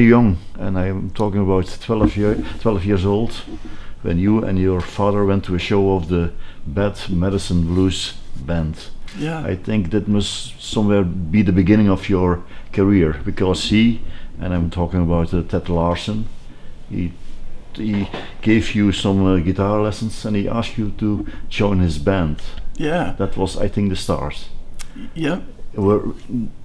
young, and I'm talking about 12 years old, when you and your father went to a show of the Bad Medicine Blues band. Yeah. I think that must somewhere be the beginning of your career, because he, and I'm talking about Ted Larson, he gave you some guitar lessons and he asked you to join his band. Yeah. That was, I think, the start. Yep.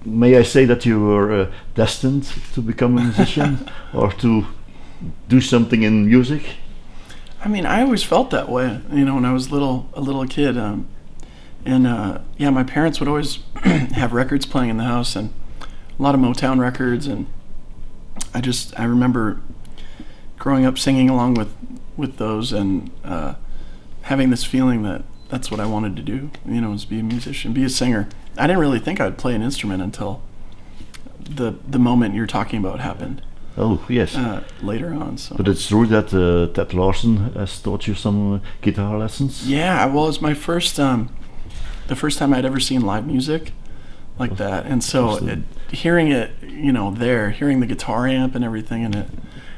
May I say that you were destined to become a musician or to do something in music? I mean, I always felt that way, when I was a little kid. My parents would always have records playing in the house, and a lot of Motown records, and I remember growing up singing along with those, and having this feeling that that's what I wanted to do, was be a musician, be a singer. I didn't really think I'd play an instrument until the moment you're talking about happened. Oh, yes. Later on. So. But it's true that Ted Larson has taught you some guitar lessons? Yeah, well, it's my first, the first time I'd ever seen live music like that. And so hearing it, hearing the guitar amp and everything in it,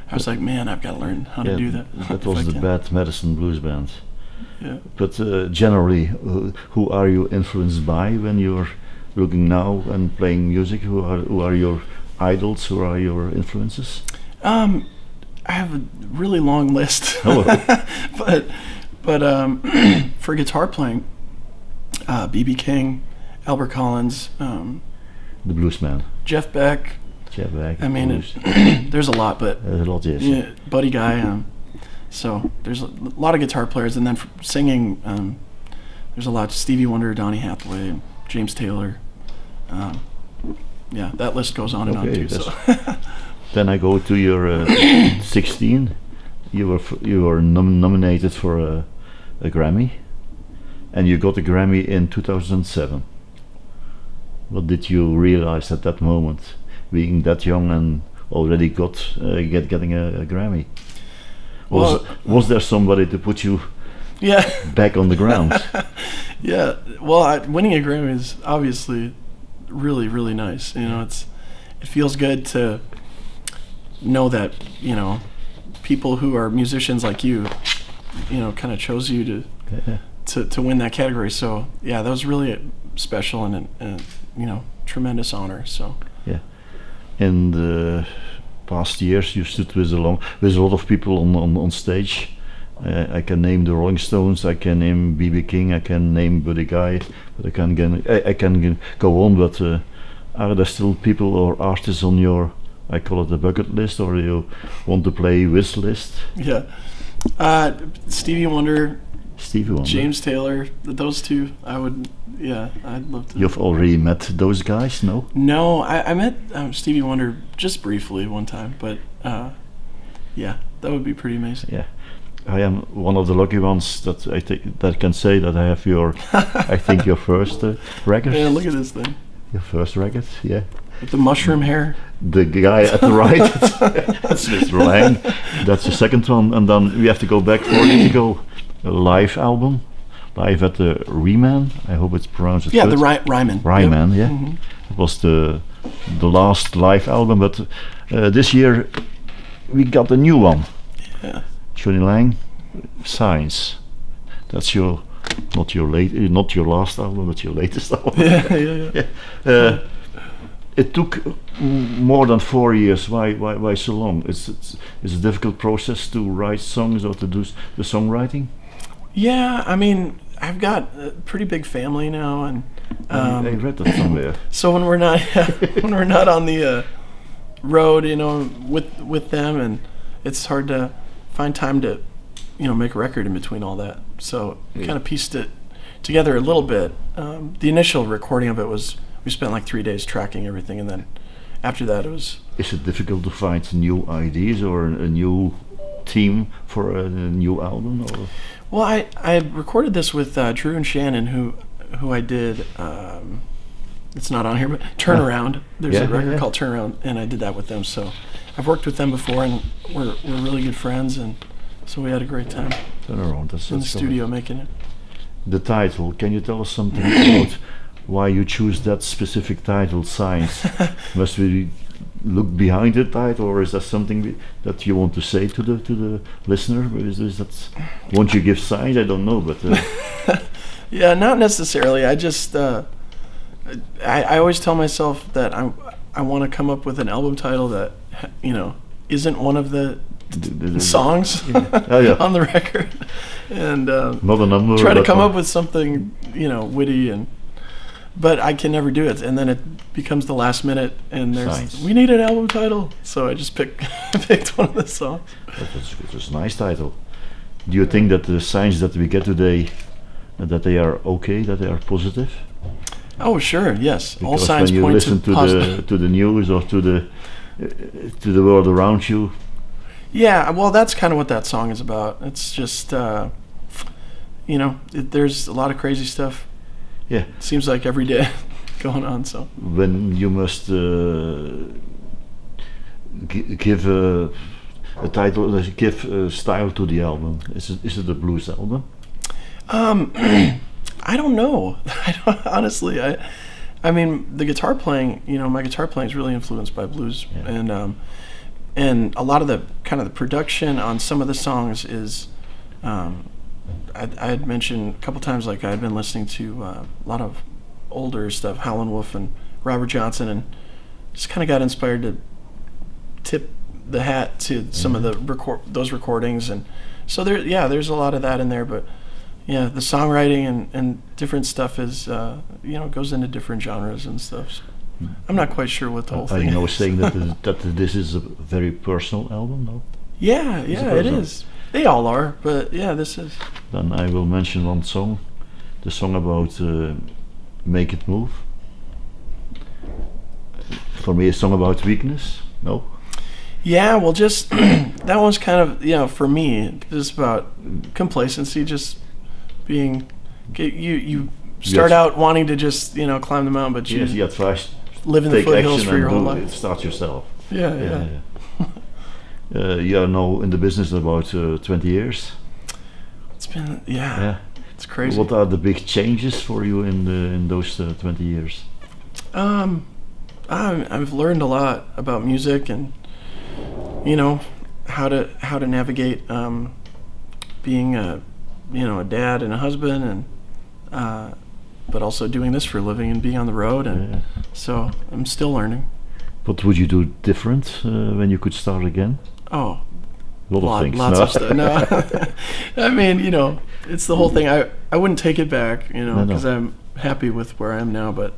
I was like, man, I've got to learn how to do that. That was the Bad Medicine Blues band. Yeah. But generally, who are you influenced by when you're looking now and playing music? Who are your idols? Who are your influences? I have a really long list. Oh. but for guitar playing, B.B. King, Albert Collins, the blues man. Jeff Beck. I mean, there's a lot, but there's a lot, yes. Yeah, Buddy Guy. So there's a lot of guitar players, and then for singing, there's a lot. Stevie Wonder, Donny Hathaway, James Taylor. That list goes on and on too. So. Then I go to your 16. You were nominated for a Grammy, and you got a Grammy in 2007. What did you realize at that moment, being that young and already getting a Grammy? Was there somebody to put you back on the ground? Yeah, well, winning a Grammy is obviously really, really nice. It feels good to know that people who are musicians like you, kind of chose you to win that category. So that was really special and tremendous honor. So yeah, in the past years you stood with a lot of people on stage. I can name the Rolling Stones, I can name B.B. King, I can name Buddy Guy, but I can go on. But are there still people or artists on your, I call it a bucket list, or you want to play wish list? Yeah, Stevie Wonder, James Taylor, those two. I'd love to. You've already met those guys, no? No, I met Stevie Wonder just briefly one time, but that would be pretty amazing. Yeah. I am one of the lucky ones that that can say that I have your, I think your first record. Yeah, look at this thing. Your first record, yeah. With the mushroom hair. The guy at the right, that's Mr. Lang. That's the second one, and then we have to go back 4 years ago. A live album, live at the Ryman. I hope it's pronounced. Yeah, the Ryman. Ryman, yep. Yeah. Mm-hmm. It was the last live album, but this year we got a new one. Yeah. Jonny Lang, Science. That's not your last album, but your latest album. Yeah. It took more than 4 years. Why so long? It's a difficult process to write songs or to do the songwriting. Yeah, I mean, I've got a pretty big family now, and I read that somewhere. So when we're not on the road, with them, and it's hard to find time to, make a record in between all that. So kind of pieced it together a little bit. The initial recording of it was, we spent like 3 days tracking everything, and then after that it was. Is it difficult to find new ideas or a new team for a new album? Or? Well, I recorded this with Drew and Shannon, who I did. It's not on here, but Turnaround. There's a record called Turnaround, and I did that with them. So I've worked with them before, and we're really good friends, and so we had a great time. Turnaround. That's in the studio making it. The title. Can you tell us something about why you choose that specific title, Science? Must be look behind the title, or is that something that you want to say to the listener? Is that, won't you give signs? I don't know, but yeah, not necessarily. I just I always tell myself that I want to come up with an album title that isn't one of the songs on the record, and not a number. Try to come up with something witty, but I can never do it, and then it becomes the last minute, and we need an album title, so I just picked one of the songs. That's a nice title. Do you think that the signs that we get today, that they are okay, that they are positive? Oh sure, yes. Because all signs when you point listen to the news or to the world around you. Yeah, well, that's kind of what that song is about. It's just there's a lot of crazy stuff. Yeah, it seems like every day going on. So when you must give a title, give a style to the album, is it a blues album? I don't know. Honestly. I mean, the guitar playing. My guitar playing is really influenced by blues, and a lot of the the production on some of the songs is. I had mentioned a couple times, like I had been listening to a lot of older stuff, Howlin' Wolf and Robert Johnson, and just kind of got inspired to tip the hat to some of those recordings, and so there's a lot of that in there, but. Yeah, the songwriting and different stuff is, goes into different genres and stuff. So I'm not quite sure what the whole thing is. Are you saying that this is a very personal album, no? Yeah, it is. They all are, but yeah, this is. Then I will mention one song, the song about Make It Move. For me, a song about weakness, no? Yeah, well, just, that one's kind of, for me, just about complacency, just being you start out wanting to just climb the mountain, but you live in the foothills for your whole life. Start yourself. Yeah. You are now in the business about 20 years. It's been it's crazy. What are the big changes for you in those 20 years? I've learned a lot about music and how to navigate being a dad and a husband, and but also doing this for a living and being on the road, and so I'm still learning. What would you do different when you could start again? Oh, a lot of things. Lots of stuff. No, I mean, it's the whole thing. I wouldn't take it back, because I'm happy with where I am now. But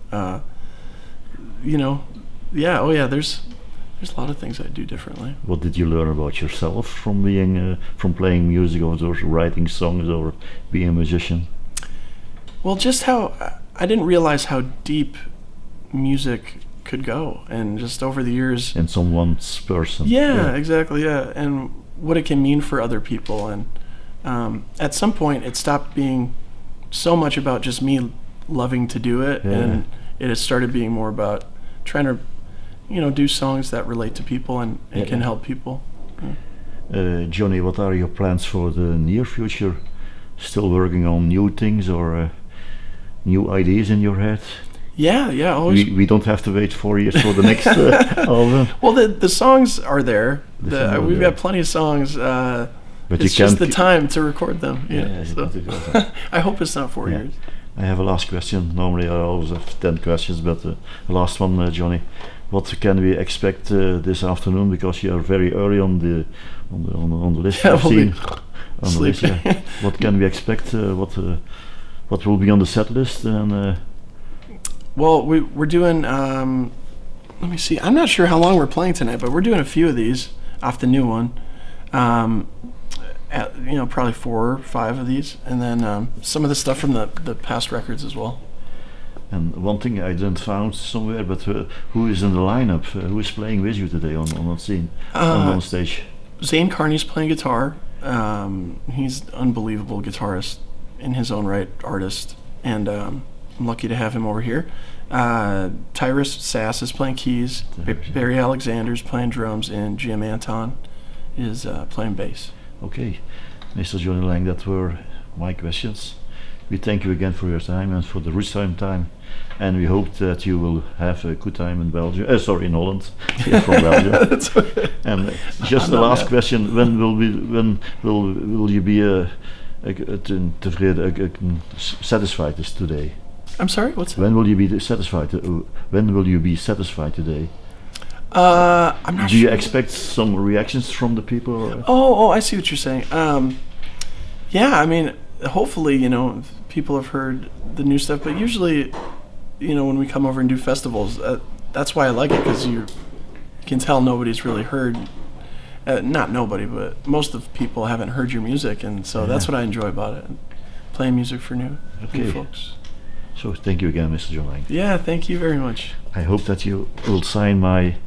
there's a lot of things I do differently. What did you learn about yourself from being from playing music or writing songs or being a musician? Well, just how I didn't realize how deep music could go, and just over the years. In someone's person. Yeah, exactly. Yeah, and what it can mean for other people, and at some point it stopped being so much about just me loving to do it, and it has started being more about trying to do songs that relate to people and can help people. Jonny, what are your plans for the near future? Still working on new things or new ideas in your head? Yeah, always. We don't have to wait 4 years for the next album. Well, the songs are there. We've got plenty of songs. But it's just the time to record them. So. I hope it's not 4 years. I have a last question. Normally I always have 10 questions, but the last one, Jonny. What can we expect this afternoon? Because you are very early on the list. I've seen on the list. What can we expect? What will be on the set list? And well, we're doing. Let me see. I'm not sure how long we're playing tonight, but we're doing a few of these off the new one. Probably 4 or 5 of these, and then some of the stuff from the past records as well. And one thing I didn't found somewhere, but who is in the lineup? Who is playing with you today on scene, on stage? Zane Carney's playing guitar. He's an unbelievable guitarist in his own right, artist, and I'm lucky to have him over here. Tyrus Sass is playing keys. Barry Alexander's playing drums, and Jim Anton is playing bass. Okay, Mr. Jonny Lang, that were my questions. We thank you again for your time and for the Rusheim time, and we hope that you will have a good time in Belgium. Sorry, in Holland. You're from Belgium. That's okay. And just the last question: when will you be satisfied as today? I'm sorry. What's that? When will you be satisfied? When will you be satisfied today? I'm not Do sure. you expect some reactions from the people? Or? Oh, I see what you're saying. Yeah, I mean, hopefully, people have heard the new stuff. But usually, when we come over and do festivals, that's why I like it, because you can tell nobody's really heard. Not nobody, but most of the people haven't heard your music, and so that's what I enjoy about it. Playing music for new folks. So thank you again, Mr. Jonny. Yeah, thank you very much. I hope that you will sign my